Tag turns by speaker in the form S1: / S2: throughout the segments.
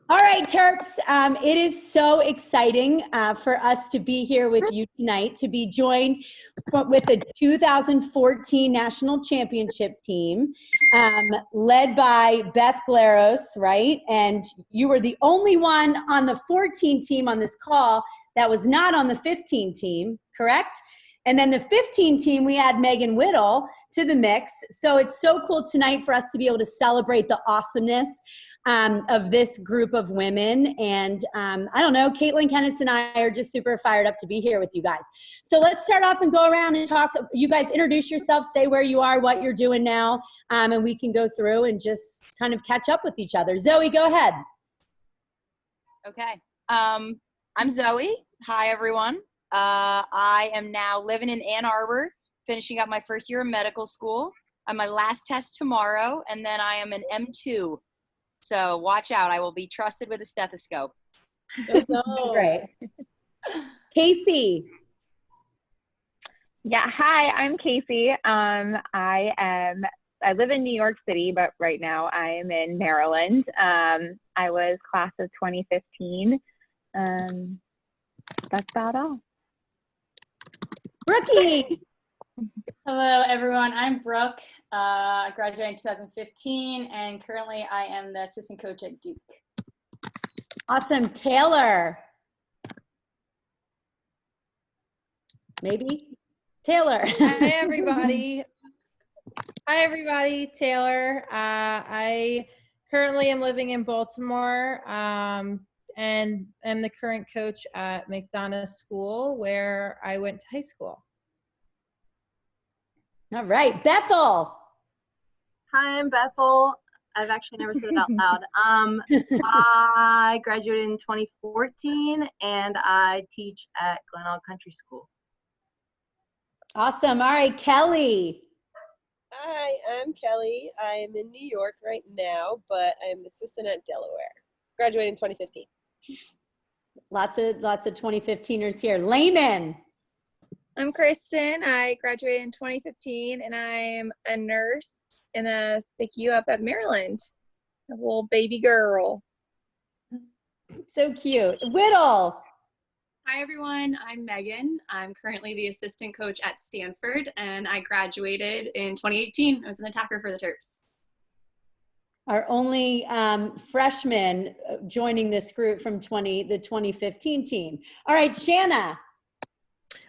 S1: All right, Terps, it is so exciting for us to be here with you tonight, to be joined with the 2014 National Championship team, led by Beth Glaros, right? And you were the only one on the 14 team on this call that was not on the 15 team, correct? And then the 15 team, we had Megan Whittle to the mix. So it's so cool tonight for us to be able to celebrate the awesomeness of this group of women. And I don't know, Caitlin, Kennis, and I are just super fired up to be here with you guys. So let's start off and go around and talk. You guys introduce yourself, say where you are, what you're doing now, and we can go through and just kind of catch up with each other. Zoe, go ahead.
S2: Okay. I'm Zoe. Hi, everyone. I am now living in Ann Arbor, finishing up my first year of medical school. I have my last test tomorrow, and then I am an M2. So watch out. I will be trusted with a stethoscope.
S1: Oh, great. Casey.
S3: Yeah, hi, I'm Casey. I live in New York City, but right now I am in Maryland. I was class of 2015. That's about all.
S1: Brookie.
S4: Hello, everyone. I'm Brooke. I graduated in 2015, and currently I am the assistant coach at Duke.
S1: Awesome. Taylor. Maybe? Taylor.
S5: Hi, everybody. Hi, everybody. Taylor. I currently am living in Baltimore and am the current coach at McDonough School, where I went to high school.
S1: All right, Bethel.
S6: Hi, I'm Bethel. I've actually never said it out loud. I graduated in 2014, and I teach at Glenelg Country School.
S1: Awesome. All right, Kelly.
S7: Hi, I'm Kelly. I'm in New York right now, but I'm an assistant at Delaware. Graduated in 2015.
S1: Lots of 2015ers here. Layman.
S8: I'm Kristen. I graduated in 2015, and I'm a nurse in a SICU up at Maryland. A little baby girl.
S1: So cute. Whittle.
S9: Hi, everyone. I'm Megan. I'm currently the assistant coach at Stanford, and I graduated in 2018. I was an attacker for the Terps.
S1: Our only freshman joining this group from the 2015 team. All right, Shanna.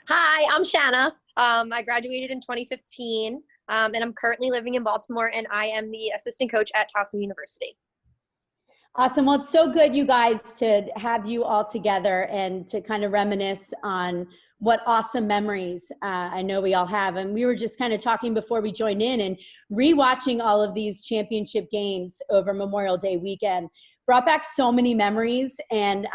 S10: Hi, I'm Shanna. I graduated in 2015, and I'm currently living in Baltimore, and I am the assistant coach at Towson University.
S1: Awesome. Well, it's so good, you guys, to have you all together and to kind of reminisce on what awesome memories I know we all have. And we were just kind of talking before we joined in and rewatching all of these championship games over Memorial Day weekend. Brought back so many memories and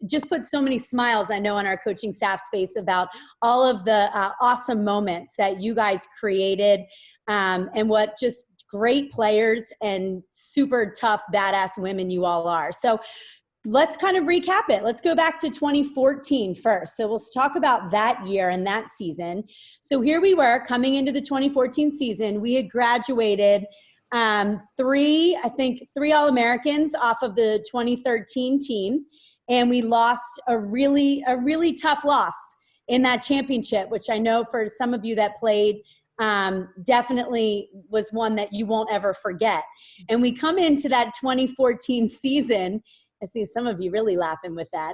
S1: just put so many smiles, I know, on our coaching staff's face about all of the awesome moments that you guys created and what just great players and super tough, badass women you all are. So let's kind of recap it. Let's go back to 2014 first. So we'll talk about that year and that season. So here we were coming into the 2014 season. We had graduated three All-Americans off of the 2013 team. And we lost a really tough loss in that championship, which I know for some of you that played definitely was one that you won't ever forget. And we come into that 2014 season. I see some of you really laughing with that.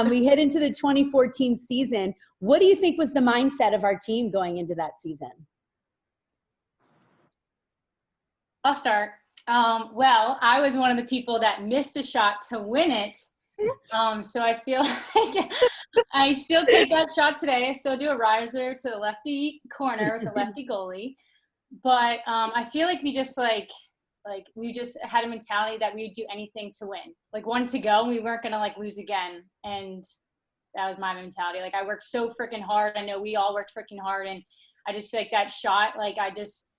S1: We head into the 2014 season. What do you think was the mindset of our team going into that season?
S4: I'll start. Well, I was one of the people that missed a shot to win it. So I feel like I still take that shot today. I still do a riser to the lefty corner with the lefty goalie. But I feel like we just we just had a mentality that we would do anything to win. Like one to go, and we weren't gonna lose again. And that was my mentality. Like I worked so freaking hard. I know we all worked freaking hard, and I just feel like that shot, I just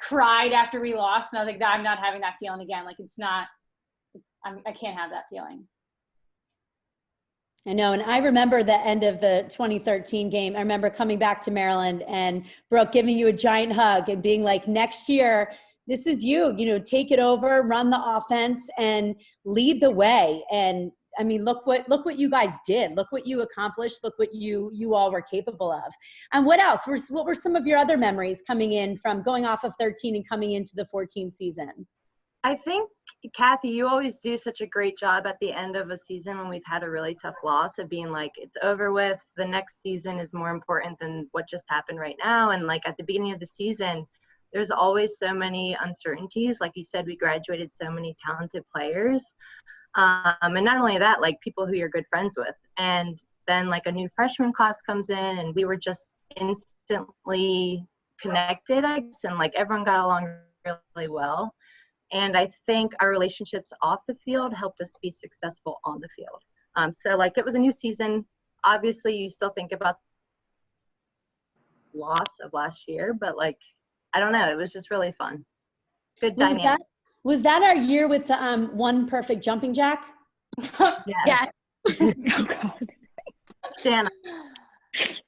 S4: cried after we lost, and I was like, I'm not having that feeling again. Like it's not, I can't have that feeling.
S1: I know, and I remember the end of the 2013 game. I remember coming back to Maryland and Brooke giving you a giant hug and being like, next year, this is you, take it over, run the offense and lead the way. And I mean, look what you guys did. Look what you accomplished. Look what you all were capable of. And what else? What were some of your other memories coming in from going off of 13 and coming into the 14 season?
S6: I think, Kathy, you always do such a great job at the end of a season when we've had a really tough loss of being like, it's over with. The next season is more important than what just happened right now. And like at the beginning of the season, there's always so many uncertainties. Like you said, we graduated so many talented players. And not only that, like people who you're good friends with. And then like a new freshman class comes in and we were just instantly connected, I guess, and like everyone got along really well. And I think our relationships off the field helped us be successful on the field. So like it was a new season. Obviously you still think about the loss of last year, but like, I don't know, it was just really fun. Good dynamic.
S1: Was that our year with the one perfect jumping jack?
S10: Yes.
S6: Shanna.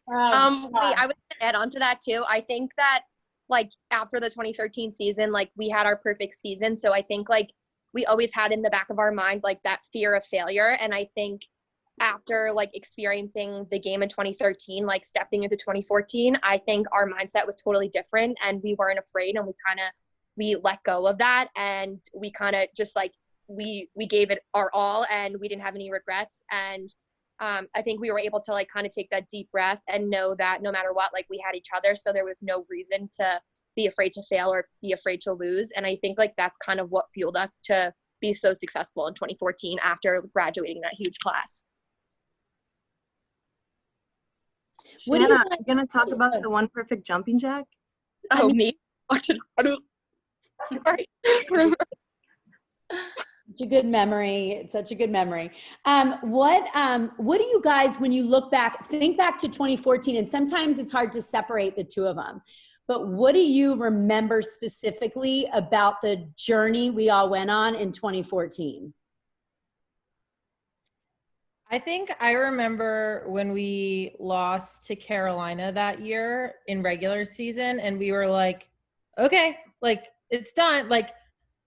S10: Wait, I was gonna add on to that too. I think that like after the 2013 season, like we had our perfect season. So I think like we always had in the back of our mind, like that fear of failure. And I think after like experiencing the game in 2013, like stepping into 2014, I think our mindset was totally different and we weren't afraid and we let go of that. And we kind of just like, we gave it our all and we didn't have any regrets. And I think we were able to like kind of take that deep breath and know that no matter what, like we had each other. So there was no reason to be afraid to fail or be afraid to lose. And I think like that's kind of what fueled us to be so successful in 2014 after graduating that huge class.
S6: Shanna, are you going to talk about the one perfect jumping jack?
S10: Oh, me? Sorry.
S1: Such a good memory. Such a good memory. What do you guys, when you look back, think back to 2014, and sometimes it's hard to separate the two of them, but what do you remember specifically about the journey we all went on in 2014?
S5: I think I remember when we lost to Carolina that year in regular season and we were like, okay, like it's done. Like,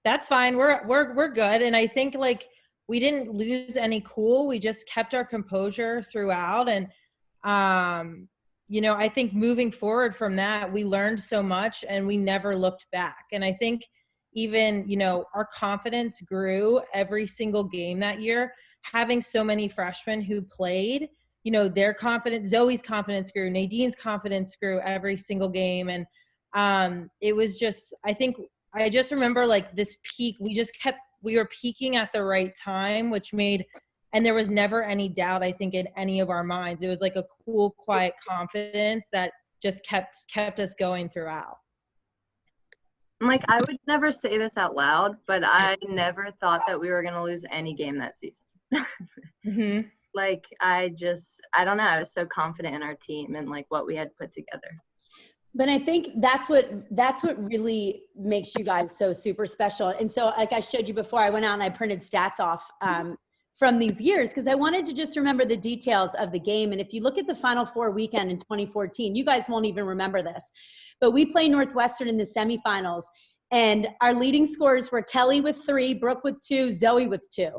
S5: that's fine. We're good. And I think like we didn't lose any cool. We just kept our composure throughout. And, I think moving forward from that, we learned so much and we never looked back. And I think even, our confidence grew every single game that year, having so many freshmen who played, their confidence, Zoe's confidence grew, Nadine's confidence grew every single game. And it was just, I just remember like this peak, we were peaking at the right time, and there was never any doubt, I think, in any of our minds. It was like a cool, quiet confidence that just kept us going throughout.
S6: Like, I would never say this out loud, but I never thought that we were going to lose any game that season.
S5: Mm-hmm.
S6: Like, I don't know. I was so confident in our team and like what we had put together.
S1: But I think that's what really makes you guys so super special. And so like I showed you before, I went out and I printed stats off from these years because I wanted to just remember the details of the game. And if you look at the Final Four weekend in 2014, you guys won't even remember this, but we played Northwestern in the semifinals and our leading scorers were Kelly with 3, Brooke with 2, Zoe with 2.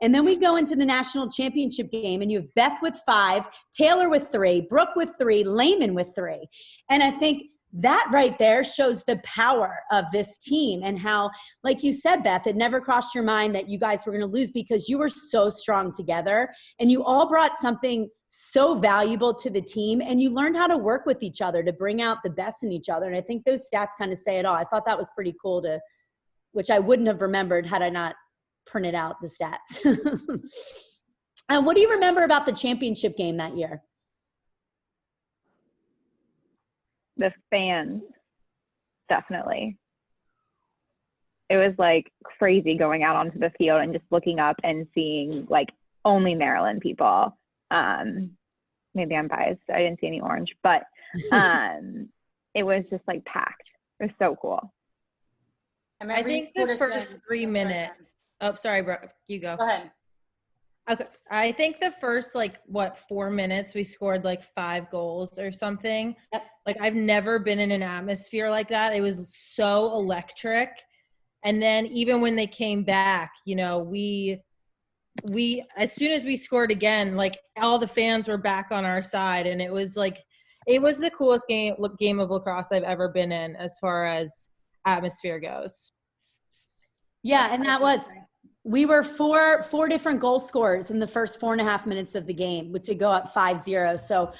S1: And then we go into the national championship game and you have Beth with 5, Taylor with 3, Brooke with 3, Layman with 3. And I think that right there shows the power of this team and how, like you said, Beth, it never crossed your mind that you guys were going to lose because you were so strong together and you all brought something so valuable to the team and you learned how to work with each other to bring out the best in each other. And I think those stats kind of say it all. I thought that was pretty cool which I wouldn't have remembered had I not printed out the stats. And what do you remember about the championship game that year?
S3: The fans, definitely. It was like crazy going out onto the field and just looking up and seeing like only Maryland people. Maybe I'm biased. I didn't see any orange, but it was just like packed. It was so cool.
S5: I think the first 3 minutes. Oh, sorry, bro. You go.
S4: Go ahead.
S5: Okay, I think the first 4 minutes we scored 5 goals or something.
S1: Yep.
S5: I've never been in an atmosphere like that. It was so electric. And then even when they came back, we as soon as we scored again, all the fans were back on our side, and it was the coolest game of lacrosse I've ever been in as far as atmosphere goes.
S1: Yeah, and we were four different goal scorers in the first 4.5 minutes of the game to go up 5-0. So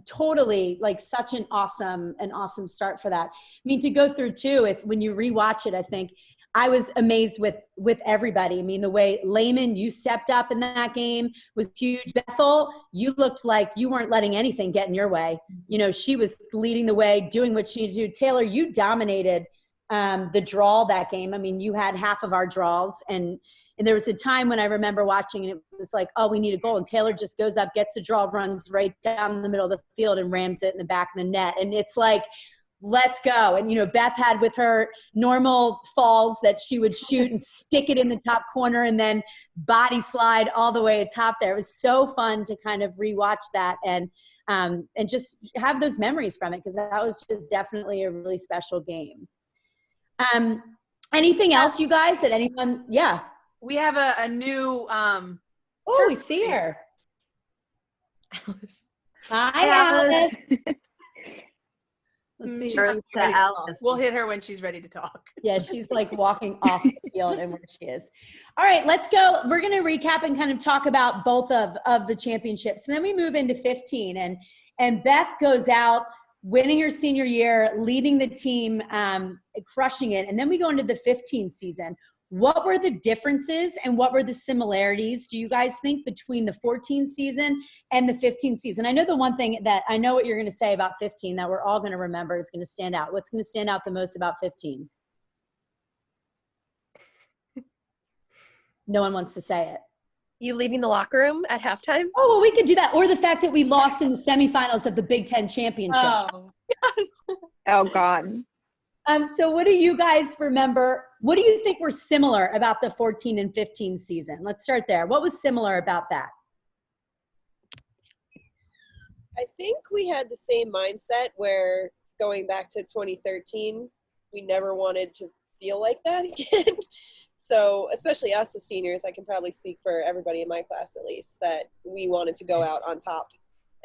S1: totally such an awesome start for that. I mean, to go through too, when you rewatch it, I think I was amazed with everybody. I mean, the way Layman, you stepped up in that game was huge. Bethel, you looked like you weren't letting anything get in your way. She was leading the way, doing what she needed to do. Taylor, you dominated the draw that game. I mean, you had half of our draws, and there was a time when I remember watching, and it was like, oh, we need a goal. And Taylor just goes up, gets the draw, runs right down the middle of the field and rams it in the back of the net. And it's like, let's go. And, Beth had with her normal falls that she would shoot and stick it in the top corner and then body slide all the way atop there. It was so fun to kind of rewatch that and just have those memories from it, because that was just definitely a really special game. Anything else, you guys, that anyone? Yeah.
S11: We have a new,
S1: oh, we see her.
S11: Alice.
S1: Hi, Alice.
S6: Let's see. Alice.
S11: We'll hit her when she's ready to talk.
S1: Yeah, she's walking off the field and where she is. All right, let's go. We're going to recap and kind of talk about both of the championships. And then we move into 15. And Beth goes out, winning her senior year, leading the team, crushing it. And then we go into the 15 season. What were the differences and what were the similarities, do you guys think, between the 14 season and the 15 season? I know the one thing that I know what you're going to say about 15 that we're all going to remember is going to stand out. What's going to stand out the most about 15? No one wants to say it.
S10: You leaving the locker room at halftime?
S1: Oh, well, we could do that. Or the fact that we lost in the semifinals of the Big Ten championship.
S4: Oh,
S10: Yes.
S3: Oh, God.
S1: So what do you guys remember? What do you think were similar about the 14 and 15 season? Let's start there. What was similar about that?
S7: I think we had the same mindset where going back to 2013, we never wanted to feel like that again. So especially us as seniors, I can probably speak for everybody in my class at least, that we wanted to go out on top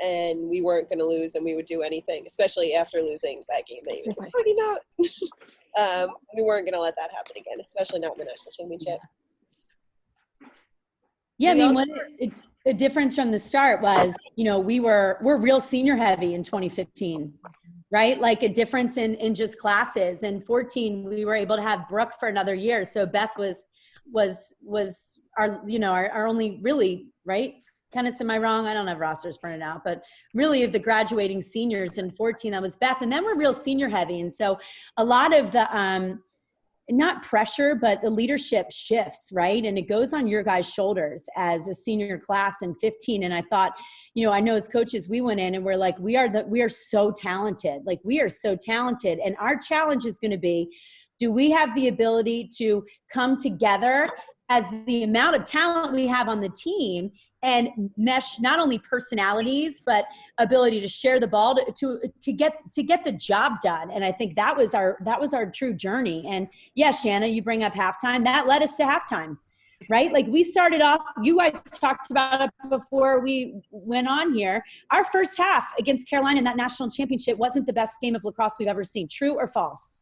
S7: and we weren't going to lose and we would do anything, especially after losing that game that you was already not. We weren't going to let that happen again, especially not in the national championship.
S1: Yeah, I mean, the difference from the start was, we're real senior heavy in 2015, right? Like a difference in just classes. In 14, we were able to have Brooke for another year. So Beth was our only really, right? Tennis, am I wrong? I don't have rosters printed out, but really of the graduating seniors in 14, that was Beth. And then we're real senior heavy. And so a lot of the, not pressure, but the leadership shifts, right? And it goes on your guys' shoulders as a senior class in 15. And I thought, I know as coaches, we went in and we're like, we are so talented. Like we are so talented. And our challenge is going to be, do we have the ability to come together as the amount of talent we have on the team and mesh not only personalities, but ability to share the ball to get the job done. And I think that was our true journey. And yeah, Shanna, you bring up halftime. That led us to halftime, right? Like we started off, you guys talked about it before we went on here. Our first half against Carolina in that national championship wasn't the best game of lacrosse we've ever seen. True or false?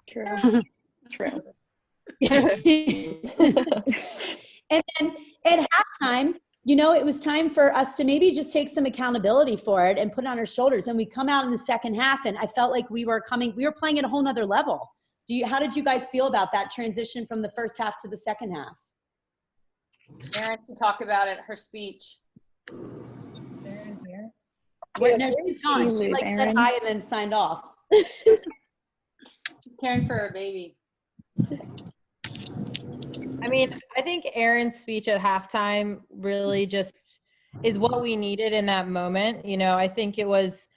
S10: True.
S3: True.
S1: And then at halftime, it was time for us to maybe just take some accountability for it and put it on our shoulders. And we come out in the second half and I felt like we were playing at a whole nother level. How did you guys feel about that transition from the first half to the second half?
S4: Erin can talk about it, her speech.
S5: Erin here?
S1: Yeah, no, she's gone. She said hi and then signed off.
S4: She's caring for her baby.
S5: I mean, I think Erin's speech at halftime really just is what we needed in that moment. I think it was,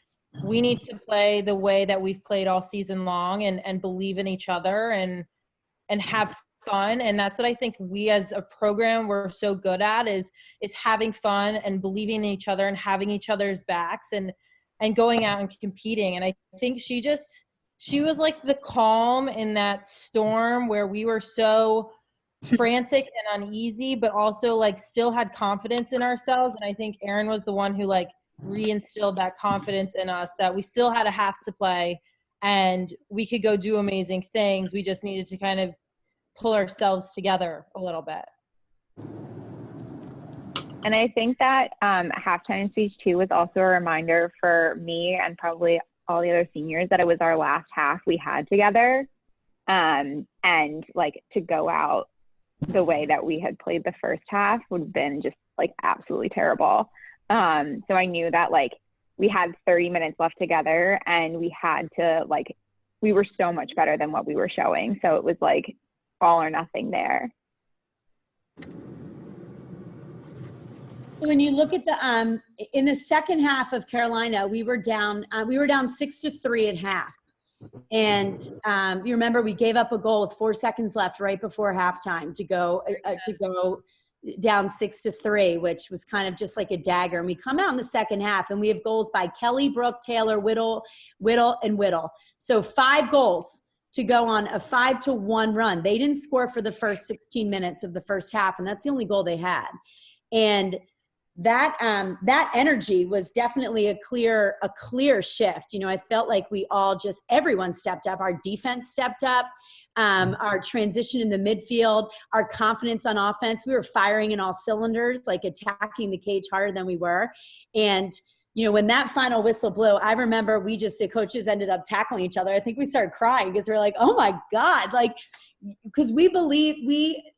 S5: we need to play the way that we've played all season long and believe in each other and have fun. And that's what I think we as a program we're so good at is having fun and believing in each other and having each other's backs and going out and competing. And I think she was like the calm in that storm where we were so frantic and uneasy, but also like still had confidence in ourselves. And I think Erin was the one who like reinstilled that confidence in us that we still had a half to play and we could go do amazing things. We just needed to kind of pull ourselves together a little bit.
S3: And I think that halftime speech too was also a reminder for me and probably all the other seniors that it was our last half we had together. And like to go out the way that we had played the first half would have been just like absolutely terrible. So I knew that like we had 30 minutes left together and we had to like, we were so much better than what we were showing. So it was like all or nothing there.
S1: When you look at the in the second half of Carolina, we were down 6-3 at half. And you remember we gave up a goal with 4 seconds left right before halftime to go down 6-3, which was kind of just like a dagger. And we come out in the second half and we have goals by Kelly, Brooke, Taylor, Whittle, and Whittle. So 5 goals to go on a 5-1 run. They didn't score for the first 16 minutes of the first half, and that's the only goal they had. And that energy was definitely a clear shift. You know, I felt like everyone stepped up. Our defense stepped up, our transition in the midfield, our confidence on offense. We were firing in all cylinders, like attacking the cage harder than we were. And, you know, when that final whistle blew, I remember the coaches ended up tackling each other. I think we started crying because we were like, oh my God, like, because we believe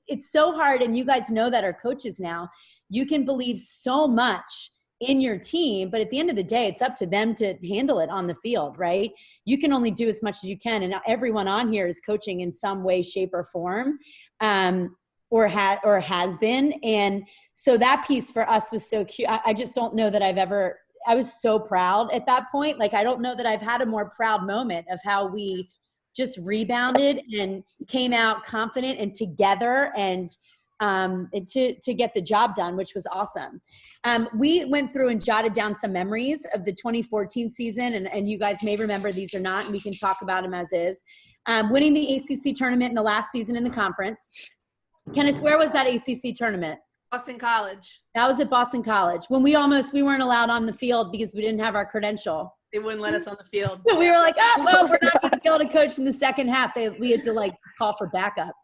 S1: it's so hard. And you guys know that, our coaches now, you can believe so much in your team, but at the end of the day, it's up to them to handle it on the field, right? You can only do as much as you can. And everyone on here is coaching in some way, shape, or form, or has been. And so that piece for us was so cute. I just don't know that I was so proud at that point. Like, I don't know that I've had a more proud moment of how we just rebounded and came out confident and together and to get the job done, which was awesome. We went through and jotted down some memories of the 2014 season, and you guys may remember these or not, and we can talk about them as is. Winning the ACC tournament in the last season in the conference. Kenneth, where was that ACC tournament?
S11: Boston College.
S1: That was at Boston College, when we weren't allowed on the field because we didn't have our credential.
S11: They wouldn't let us on the field.
S1: We were like, oh, well, we're not going to be able to coach in the second half. We had to like call for backup.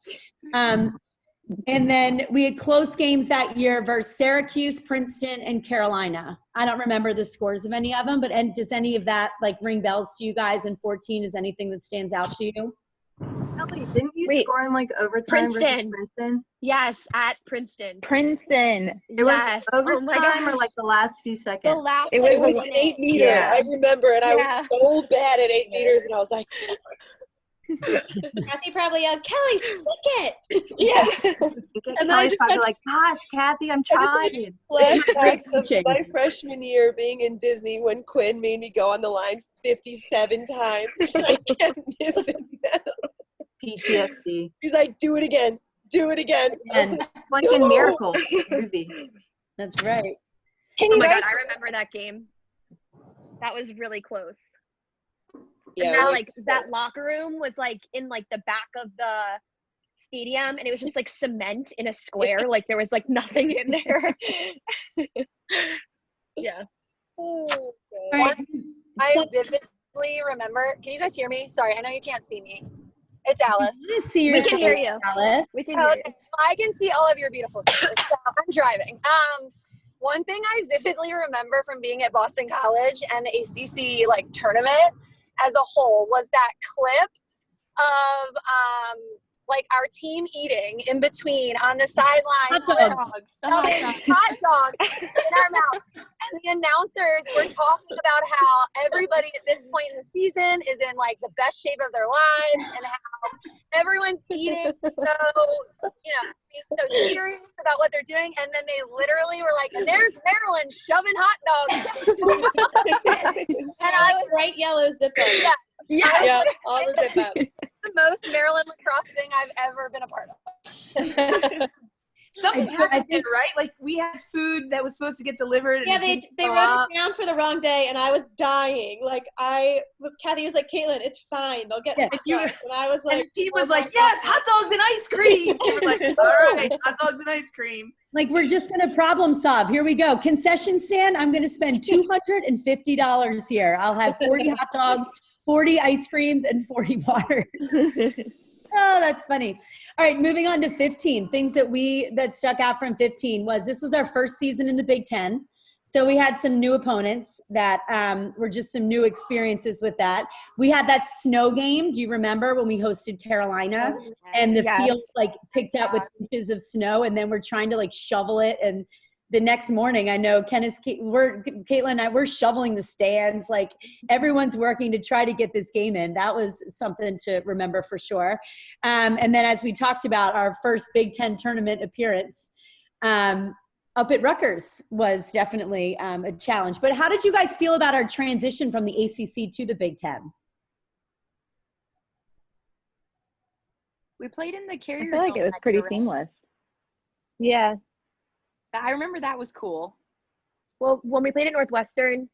S1: And then we had close games that year versus Syracuse, Princeton, and Carolina. I don't remember the scores of any of them, but does any of that like ring bells to you guys in 14? Is anything that stands out to you?
S6: Ellie, didn't you score in like overtime versus Princeton?
S10: Yes, at Princeton.
S6: It was overtime or like the last few seconds?
S7: It was an 8 meter. Yeah. I remember, and I was so bad at 8 meters, and I was like,
S12: Kathy probably yelled, Kelly, stick it.
S6: Yeah. And then I was probably like, gosh, Kathy, I'm trying.
S7: Flashback of my freshman year being in Disney when Quinn made me go on the line 57 times. I can't miss it now.
S6: PTSD.
S7: He's like, do it again. Do it again.
S6: Like a miracle movie.
S1: That's right.
S10: Oh my God, I remember that game. That was really close. Yeah, and now, like, that locker room was like in like the back of the stadium, and it was just like cement in a square. Like there was like nothing in there. Yeah.
S7: Oh,
S13: I vividly remember. Can you guys hear me? Sorry, I know you can't see me. It's Alice.
S10: We can hear you,
S1: Alice.
S10: We can hear you.
S13: I can see all of your beautiful faces. So I'm driving. One thing I vividly remember from being at Boston College and the ACC like tournament as a whole was that clip of like our team eating in between on the sidelines, hot dogs in our mouth, and the announcers were talking about how everybody at this point in the season is in like the best shape of their lives and how everyone's eating so being so serious about what they're doing, and then they literally were like, and there's Maryland shoving hot dogs. And I was
S12: bright yellow zipper.
S13: Yeah,
S8: all the zip ups.
S13: The most Maryland lacrosse thing I've ever been a part of.
S11: Something happened, right? Like we had food that was supposed to get delivered.
S12: Yeah,
S11: and
S12: they wrote it down for the wrong day, and I was dying. Like Kathy was like, Caitlin, it's fine. They'll get hot dogs. And I was like,
S11: he was like, yes, hot dogs and ice cream. We were like, all right, hot dogs and ice cream.
S1: Like, we're just going to problem solve. Here we go. Concession stand, I'm going to spend $250 here. I'll have 40 hot dogs, 40 ice creams, and 40 waters. Oh, that's funny. All right, moving on to 15. Things that stuck out from 15 was this was our first season in the Big Ten. So we had some new opponents that were just some new experiences with that. We had that snow game. Do you remember when we hosted Carolina and the field like picked up with inches of snow, and then we're trying to like shovel it, and the next morning, I know Caitlin and I, we're shoveling the stands. Like everyone's working to try to get this game in. That was something to remember for sure. And then as we talked about our first Big Ten tournament appearance, up at Rutgers was definitely a challenge. But how did you guys feel about our transition from the ACC to the Big Ten?
S2: We played in the Carrier.
S3: I feel like it was pretty seamless.
S10: Yeah.
S2: I remember that was cool.
S10: Well, when we played at Northwestern,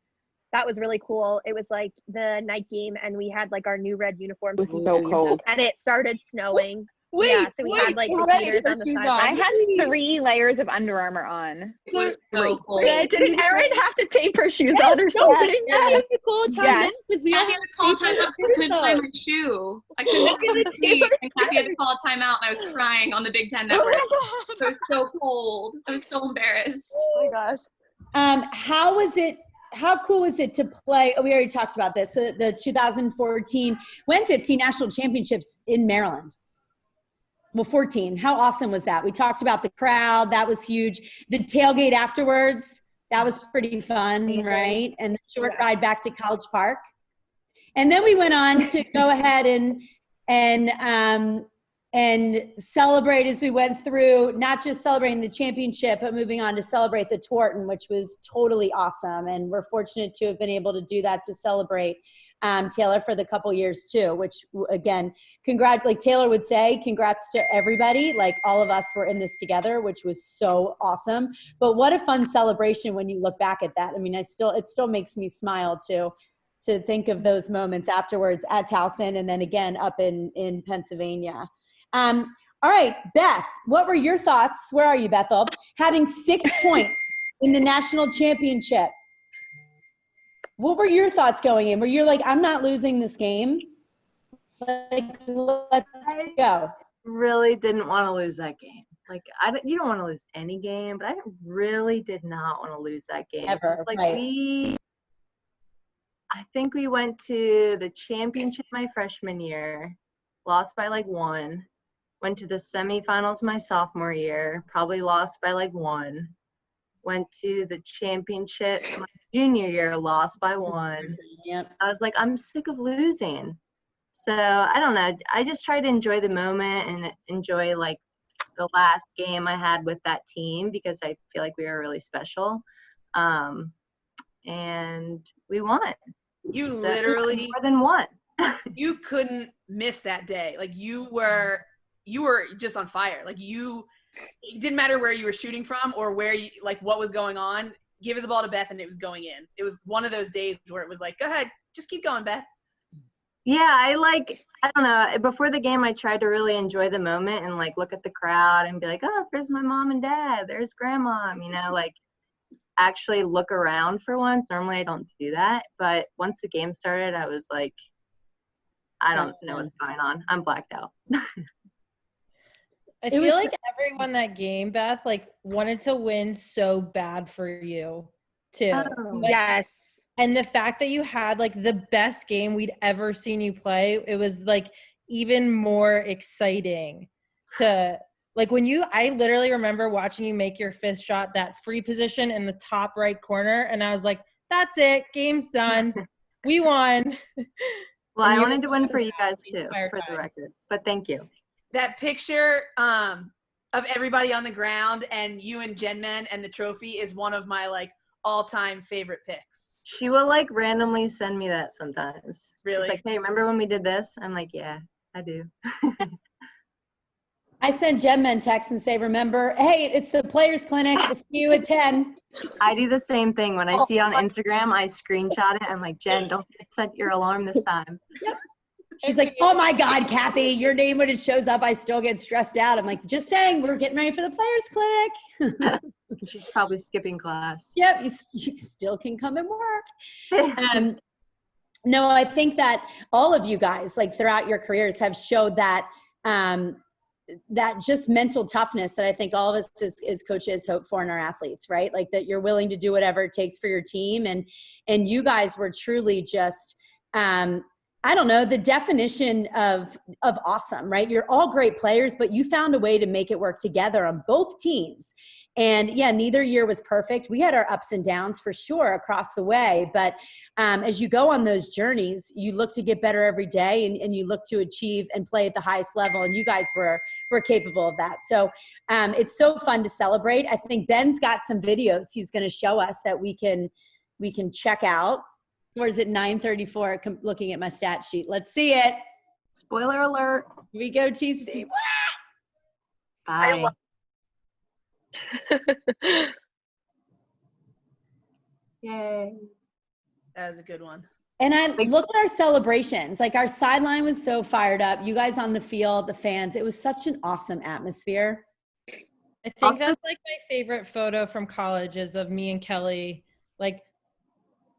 S10: that was really cool. It was like the night game, and we had like our new red uniforms.
S3: It was so cold.
S10: And it started snowing.
S12: Wait,
S10: yeah, so we had like the heaters on the side.
S3: I had 3 layers of Under Armour on.
S9: It was so cold.
S10: Yeah, didn't Erin have to tape her shoes on or something?
S12: That was a cool time because we all
S9: Kathy had to call a timeout because I couldn't tie my shoe. I couldn't see, and Kathy had to call a timeout, and I was crying on the Big Ten Network. It was so cold. I was so embarrassed.
S10: Oh my gosh.
S1: How cool was it to play? We already talked about this. The 2014 15 national championships in Maryland. Well, 14. How awesome was that? We talked about the crowd. That was huge. The tailgate afterwards, that was pretty fun, right? And the short ride back to College Park. And then we went on to go ahead and celebrate as we went through, not just celebrating the championship, but moving on to celebrate the Twarton, which was totally awesome. And we're fortunate to have been able to do that to celebrate Taylor for the couple years too, which again, like Taylor would say, congrats to everybody. Like all of us were in this together, which was so awesome. But what a fun celebration when you look back at that. I mean, it still makes me smile to think of those moments afterwards at Towson and then again up in Pennsylvania. All right, Beth, what were your thoughts? Where are you, Bethel? Having 6 points in the national championship. What were your thoughts going in? Were you like, I'm not losing this game? Like, let's go.
S6: Really didn't want to lose that game. Like, you don't want to lose any game, but I really did not want to lose that game.
S1: Ever,
S6: like
S1: right.
S6: I think we went to the championship my freshman year, lost by like 1. Went to the semifinals my sophomore year, probably lost by like 1. Went to the championship my junior year, lost by 1.
S1: Yep.
S6: I was like, I'm sick of losing. So I don't know. I just try to enjoy the moment and enjoy like the last game I had with that team because I feel like we were really special. And we won.
S11: You
S6: So
S11: literally
S6: more than won.
S11: you couldn't miss that day. Like you were just on fire. Like it didn't matter where you were shooting from or where you, like what was going on. Give the ball to Beth and it was going in. It was one of those days where it was like, go ahead, just keep going, Beth.
S6: Yeah, I don't know. Before the game, I tried to really enjoy the moment and like look at the crowd and be like, oh, there's my mom and dad. There's grandma. You know, like actually look around for once. Normally I don't do that. But once the game started, I was like, I don't know what's going on. I'm blacked out.
S5: I feel like everyone that game, Beth, like wanted to win so bad for you too.
S6: Oh,
S5: Like,
S10: Yes.
S5: and the fact that you had like the best game we'd ever seen you play, it was like even more exciting to like I literally remember watching you make your 5th shot, that free position in the top right corner. And I was like, that's it. Game's done. We won.
S6: Well, I wanted to win for you guys too, for the record, but thank you.
S11: That picture of everybody on the ground and you and Jenmen and the trophy is one of my like all-time favorite pics.
S6: She will like randomly send me that sometimes.
S11: Really?
S6: She's like, hey, remember when we did this? I'm like, yeah, I do.
S1: I send Gemma a text and say, remember, hey, it's the players clinic. We'll see you at 10.
S6: I do the same thing. When I see on Instagram, I screenshot it. I'm like, Jen, don't set your alarm this time.
S1: Yep. She's like, oh my God, Kathy, your name when it shows up, I still get stressed out. I'm like, just saying, we're getting ready for the players clinic.
S6: She's probably skipping class.
S1: Yep, you still can come and work. No, I think that all of you guys, like throughout your careers, have showed that that just mental toughness that I think all of us as coaches hope for in our athletes, right? Like that you're willing to do whatever it takes for your team. And you guys were truly just, I don't know, the definition of awesome, right? You're all great players, but you found a way to make it work together on both teams. And yeah, neither year was perfect. We had our ups and downs for sure across the way, but as you go on those journeys, you look to get better every day and you look to achieve and play at the highest level. And you guys were capable of that. So it's so fun to celebrate. I think Ben's got some videos he's going to show us that we can check out. Or is it 9:34? Looking at my stat sheet. Let's see it.
S6: Spoiler alert.
S1: Here we go, TC.
S6: Bye. Yay.
S11: That was a good one.
S1: And I look at our celebrations. Like our sideline was so fired up. You guys on the field, the fans. It was such an awesome atmosphere.
S5: I think that's like my favorite photo from college is of me and Kelly, like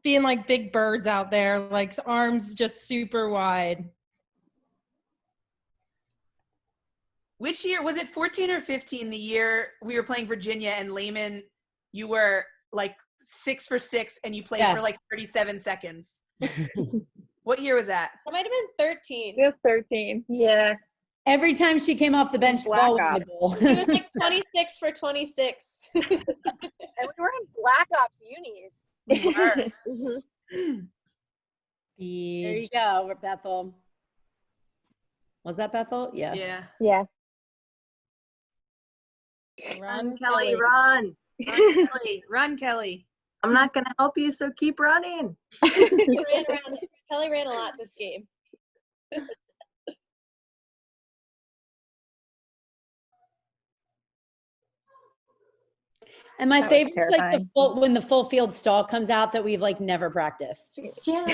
S5: being like big birds out there, like arms just super wide.
S11: Which year was it? 14 or 15? The year we were playing Virginia and Lehman, you were like 6 for 6 and you played for like 37 seconds. What year was that?
S12: It might have been 13.
S8: It was 13. Yeah.
S1: Every time she came off the bench, the ball went in the goal.
S12: It was like 26 for 26.
S13: And we were in Black Ops unis.
S1: We were. There you go, Bethel. Was that Bethel? Yeah.
S11: Yeah.
S8: Yeah.
S6: Run, Kelly, run.
S11: Run, Kelly. Run, Kelly.
S6: I'm not going to help you, so keep running.
S12: Kelly ran a lot this game.
S1: And my favorite is like when the full field stall comes out that we've like never practiced.
S8: Yeah.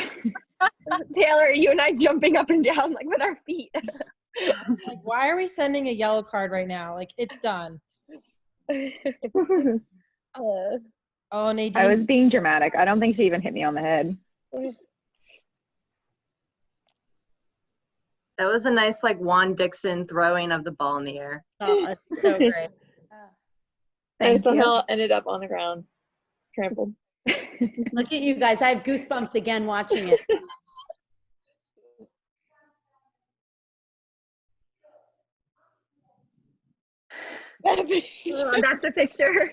S8: Taylor, you and I jumping up and down like with our feet.
S5: Like, why are we sending a yellow card right now? Like, it's done. Oh, Nadine.
S3: I was being dramatic. I don't think she even hit me on the head.
S6: That was a nice like Juan Dixon throwing of the ball in the air.
S1: Oh, that's so great.
S8: I somehow ended up on the ground, trampled.
S1: Look at you guys. I have goosebumps again watching it.
S8: Oh, that's the picture.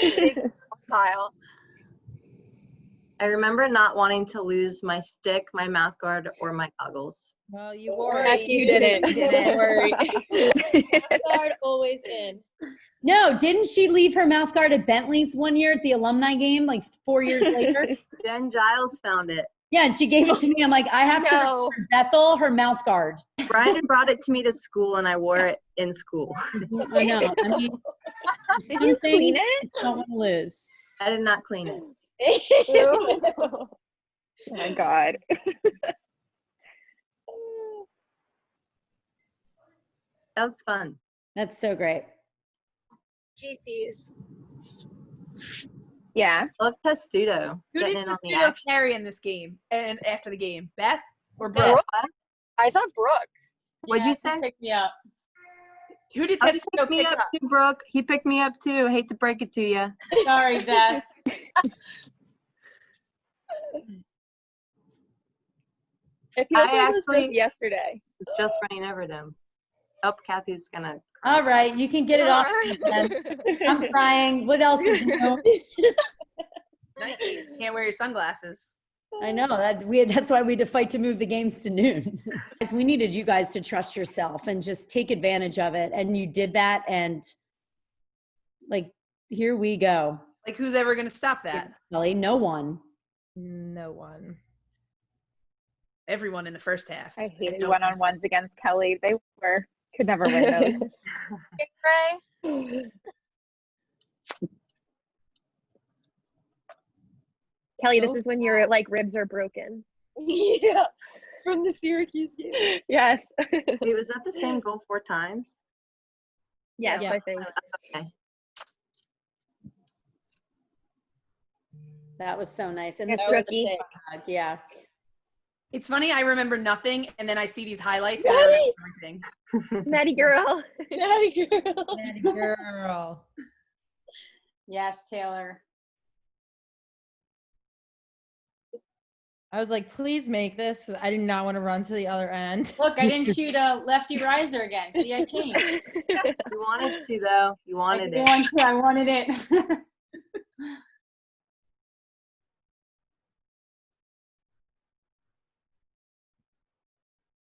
S13: Big pile.
S6: I remember not wanting to lose my stick, my mouth guard, or my goggles.
S5: Well, you wore
S8: it. You didn't. Don't worry.
S12: Guard always in.
S1: No, didn't she leave her mouth guard at Bentley's one year at the alumni game, like 4 years later?
S6: Jen Giles found it.
S1: Yeah, and she gave it to me. I'm like, I have to return Bethel her mouth guard.
S6: Brian brought it to me to school, and I wore it in school.
S1: I know. I mean,
S3: did you clean it?
S1: You don't want to lose.
S6: I did not clean it.
S3: Oh my God.
S6: That was fun.
S1: That's so great.
S13: GTs.
S3: Yeah.
S6: Love Testudo.
S11: Who did Testudo carry in this game and after the game? Beth or Brooke?
S13: Brooke? I thought Brooke.
S6: What'd you say?
S4: Pick me up.
S11: Who did
S6: He
S11: Testudo
S6: picked me
S11: pick
S6: up
S11: up?
S6: too, Brooke. He picked me up too. Hate to break it to you.
S4: Sorry, Beth.
S8: It feels
S6: I
S8: like it was just yesterday.
S6: was just running over them. Oh, Kathy's gonna.
S1: All right, you can get it off. I'm crying. What else is new?
S11: You can't wear your sunglasses.
S1: I know that's why we had to fight to move the games to noon. Guys, we needed you guys to trust yourself and just take advantage of it, and you did that. And like, here we go.
S11: Like, who's ever going to stop that?
S1: Kelly, no one.
S5: No one.
S11: Everyone in the first half.
S3: I hated one-on-ones against Kelly. They were Could never win those.
S13: Ray?
S10: Kelly, this is when your like ribs are broken.
S7: Yeah, from the Syracuse game.
S10: Yes.
S6: Wait, was that the same goal 4 times?
S10: Yes,
S5: Yeah.
S10: I think.
S6: Okay.
S1: That was so nice. And
S10: Yes,
S1: this is
S10: rookie.
S1: yeah.
S11: It's funny, I remember nothing, and then I see these highlights and I remember everything.
S10: Maddie girl.
S7: Maddie girl.
S5: Maddie girl.
S4: Yes, Taylor.
S5: I was like, please make this. 'Cause I did not want to run to the other end.
S4: Look, I didn't shoot a lefty riser again. See, I changed.
S6: You wanted to, though. You wanted it.
S4: I wanted it.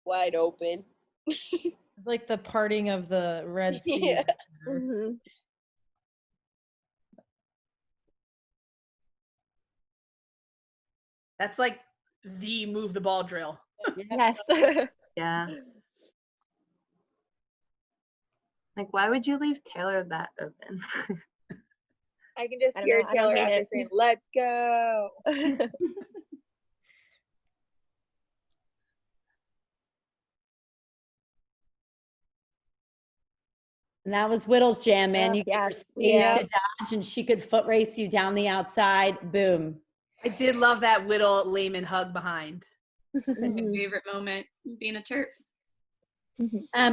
S7: Wide open.
S5: It's like the parting of the Red Sea.
S7: Yeah.
S10: Mhm.
S11: That's like the move the ball drill.
S10: Yes.
S6: Yeah. Like, why would you leave Taylor that open?
S8: I can just
S10: I don't
S8: hear
S10: know, I don't
S8: Taylor
S10: hate
S8: after
S10: it.
S8: saying, "Let's go."
S1: And that was Whittle's jam, man.
S10: Oh,
S1: You gave her
S10: yes.
S1: space
S10: Yeah.
S1: to dodge, and she could foot race you down the outside. Boom.
S11: I did love that Whittle Lehman hug behind.
S9: It's my favorite moment, being a Terp.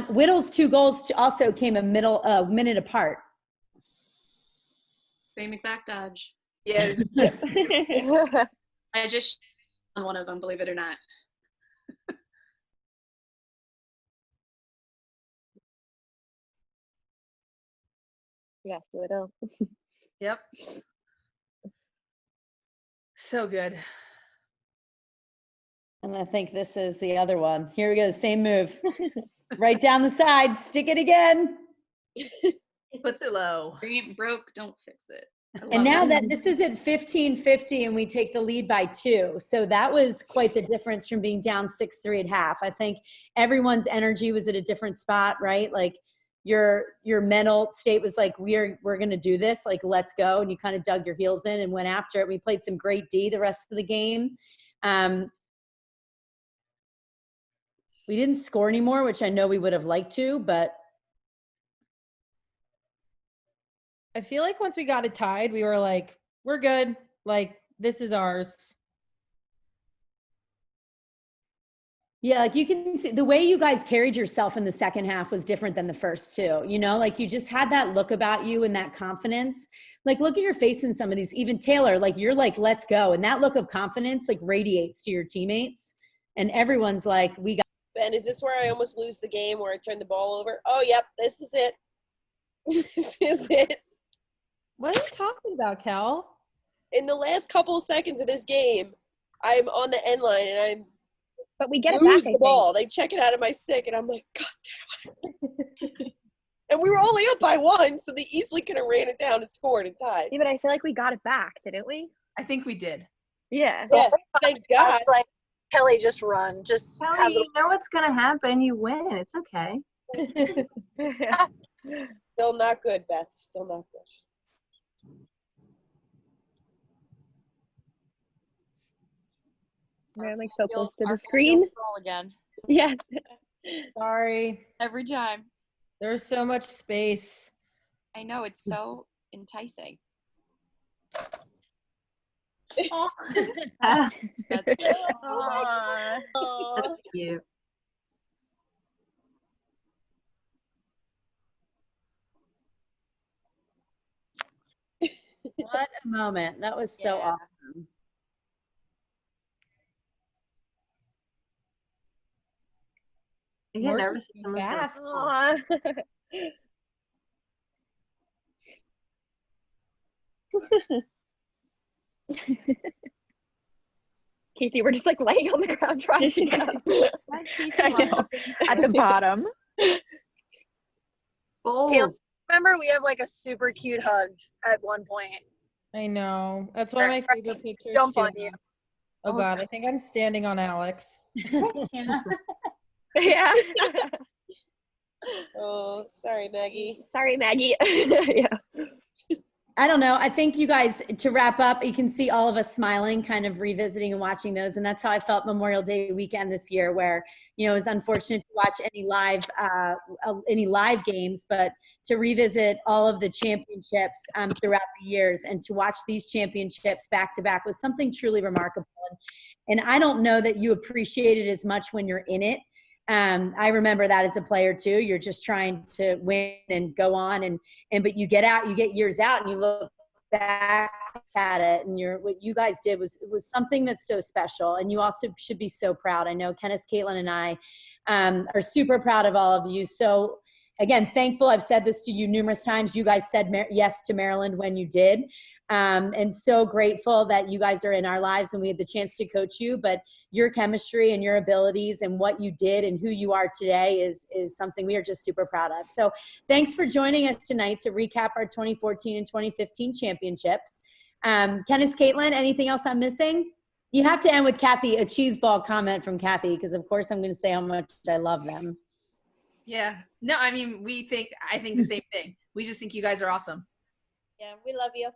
S1: Whittle's 2 goals also came a minute apart.
S9: Same exact dodge.
S11: Yeah.
S9: I just on one of them, believe it or not.
S10: Yes, Widow.
S11: Yep. So good.
S1: And I think this is the other one. Here we go, same move. Right down the side, stick it again.
S11: Puts it low.
S9: If it ain't broke, don't fix it. I
S1: And
S9: love
S1: now that this is at 15-50 and we take the lead by 2. So that was quite the difference from being down 6-3 at half. I think everyone's energy was at a different spot, right? Like your mental state was like, we're going to do this, like, let's go. And you kind of dug your heels in and went after it. We played some great D the rest of the game. We didn't score anymore, which I know we would have liked to, but
S5: I feel like once we got it tied, we were like, we're good. Like, this is ours.
S1: yeah, like you can see the way you guys carried yourself in the second half was different than the first 2. You know, like you just had that look about you and that confidence. Like, look at your face in some of these, even Taylor, like you're like, let's go. And that look of confidence like radiates to your teammates. And everyone's like, we got.
S7: Ben, is this where I almost lose the game, where I turn the ball over? Oh, yep, this is it. This is it.
S5: What are you talking about, Cal?
S7: In the last couple of seconds of this game, I'm on the end line and I'm
S10: But we get it
S7: lose
S10: back, I
S7: the
S10: think.
S7: ball. They check it out of my stick, and I'm like, God damn it. And we were only up by 1, so they easily could have ran it down and scored and tied.
S10: Yeah, but I feel like we got it back, didn't we?
S11: I think we did.
S10: Yeah.
S7: Yes, thank God.
S13: It's like, Kelly, just run. Just have
S6: Kelly,
S13: the
S6: you know what's going to happen. You win. It's okay.
S7: Still not good, Beth. Still not good.
S10: I'm like so close to
S2: Our
S10: the screen.
S2: field goal again.
S10: Yes.
S5: Sorry.
S2: Every time.
S5: There's so much space.
S2: I know, it's so enticing.
S6: Ah,
S2: That's good.
S10: Aw.
S6: that's cute.
S1: What a moment. That was so
S2: Yeah.
S1: awesome.
S6: You get
S5: More
S6: nervous if someone's gonna
S5: fast.
S6: fall.
S10: Aw. Casey, we're just like laying on the ground trying to get up.
S3: I know. At the bottom.
S6: Bowls.
S13: remember we have like a super cute hug at one point.
S5: I know. That's one of my favorite pictures.
S13: Jump
S5: too.
S13: on you.
S5: Oh God, I think I'm standing on Alex.
S10: Yeah.
S7: Oh, sorry, Maggie.
S10: Sorry, Maggie. Yeah.
S1: I don't know. I think you guys, to wrap up, you can see all of us smiling, kind of revisiting and watching those. And that's how I felt Memorial Day weekend this year, where, you know, it was unfortunate to watch any live games, but to revisit all of the championships throughout the years and to watch these championships back to back was something truly remarkable. And I don't know that you appreciate it as much when you're in it. I remember that as a player too. You're just trying to win and go on, but you get years out and you look back at it, and what you guys did was something that's so special. And you also should be so proud. I know Kenneth, Caitlin, and I are super proud of all of you. So again, thankful. I've said this to you numerous times. You guys said yes to Maryland when you did. And so grateful that you guys are in our lives and we had the chance to coach you, but your chemistry and your abilities and what you did and who you are today is something we are just super proud of. So thanks for joining us tonight to recap our 2014 and 2015 championships. Kenneth, Caitlin, anything else I'm missing? You have to end with Kathy, a cheese ball comment from Kathy, because of course I'm going to say how much I love them.
S11: Yeah. No, I mean, I think the same thing. We just think you guys are awesome.
S12: Yeah, we love you.